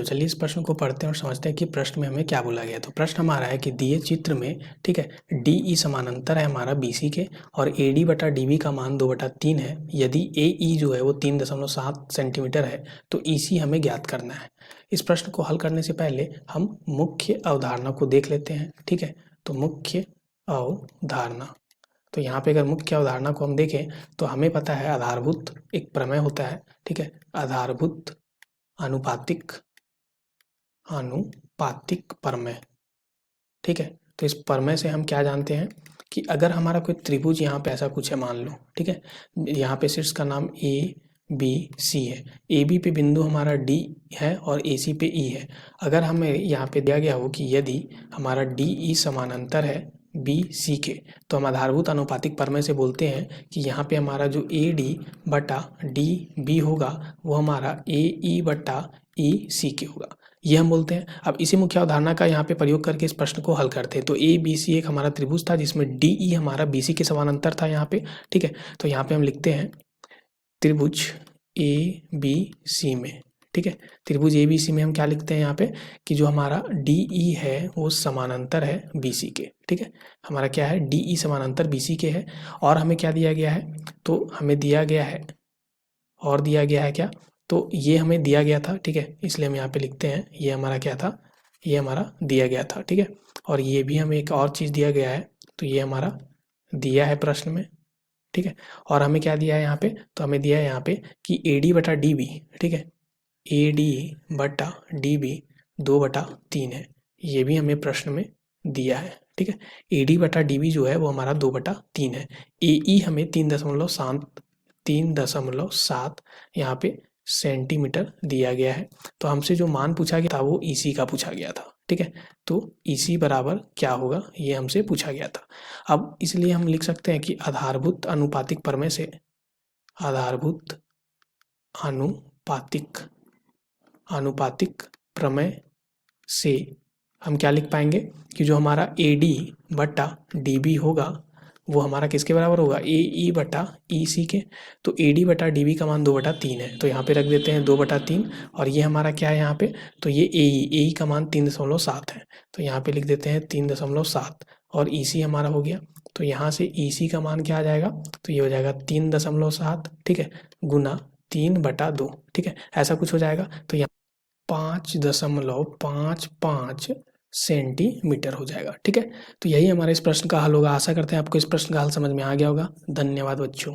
चलिए इस प्रश्न को पढ़ते हैं और समझते हैं कि प्रश्न में हमें क्या बोला गया है। तो प्रश्न हमारा है कि दिए चित्र में, ठीक है, DE समानांतर है हमारा BC के और AD बटा DB का मान 2/3 है। यदि AE जो है वो 3.7 सेंटीमीटर है तो EC हमें ज्ञात करना है। इस प्रश्न को हल करने से पहले हम मुख्य अवधारणा को देख लेते हैं, ठीक है। तो मुख्य अवधारणा, तो यहाँ पे अगर मुख्य अवधारणा को हम देखें तो हमें पता है आधारभूत एक प्रमेय होता है, ठीक है, आधारभूत अनुपातिक प्रमेय, ठीक है। तो इस प्रमेय से हम क्या जानते हैं कि अगर हमारा कोई त्रिभुज यहाँ पे ऐसा कुछ है, मान लो, ठीक है, यहाँ पे शीर्ष का नाम ABC है, AB पे बिंदु हमारा D है और AC पे E है। अगर हमें यहाँ पे दिया गया हो कि यदि हमारा DE समानांतर है BC के, तो हम आधारभूत अनुपातिक प्रमेय से बोलते हैं कि यहाँ पे हमारा जो AD बटा DB होगा वो हमारा AE बटा EC के होगा, ये हम बोलते हैं। अब इसी मुख्य अवधारणा का यहाँ पे प्रयोग करके इस प्रश्न को हल करते हैं। तो ABC एक हमारा त्रिभुज था जिसमें DE हमारा BC के समानांतर था यहाँ पे, ठीक है। तो यहाँ पे हम लिखते हैं त्रिभुज ABC में, ठीक है, त्रिभुज ABC में हम क्या लिखते हैं यहाँ पे कि जो हमारा DE है वो समानांतर है BC के, ठीक है। हमारा क्या है, DE समानांतर BC के है। और हमें क्या दिया गया है, तो हमें दिया गया है, और दिया गया है क्या, तो ये हमें दिया गया था, ठीक है, इसलिए हम यहाँ पे लिखते हैं ये हमारा क्या था, ये हमारा दिया गया था, ठीक है। और ये भी हमें एक और चीज़ दिया गया है, तो ये हमारा दिया है प्रश्न में, ठीक है। और हमें क्या दिया है यहाँ पे, तो हमें दिया है यहाँ पे कि AD बटा DB, ठीक है, AD बटा DB 2/3 है, ये भी हमें प्रश्न में दिया है, ठीक है। AD बटा DB जो है वो हमारा 2/3 है। AE हमें 3.7 यहाँ पे सेंटीमीटर दिया गया है। तो हमसे जो मान पूछा गया था वो EC का पूछा गया था, ठीक है। तो EC बराबर क्या होगा ये हमसे पूछा गया था। अब इसलिए हम लिख सकते हैं कि आधारभूत अनुपातिक प्रमेय से, आधारभूत अनुपातिक प्रमेय से हम क्या लिख पाएंगे कि जो हमारा AD बटा DB होगा वो हमारा किसके बराबर होगा, AE बटा EC के। तो AD बटा DB का मान 2/3 है, तो यहाँ पे रख देते हैं 2/3। और ये हमारा क्या है यहाँ पे, तो ये AE का मान 3.7 है, तो यहाँ पे लिख देते हैं 3.7। और EC हमारा हो गया, तो यहाँ से EC का मान क्या आ जाएगा, तो ये हो जाएगा 3.7, ठीक है, गुना 3/2, ठीक है, ऐसा कुछ हो जाएगा। तो यहाँ 5.55 सेंटीमीटर हो जाएगा, ठीक है। तो यही हमारे इस प्रश्न का हल होगा। आशा करते हैं आपको इस प्रश्न का हल समझ में आ गया होगा। धन्यवाद बच्चों।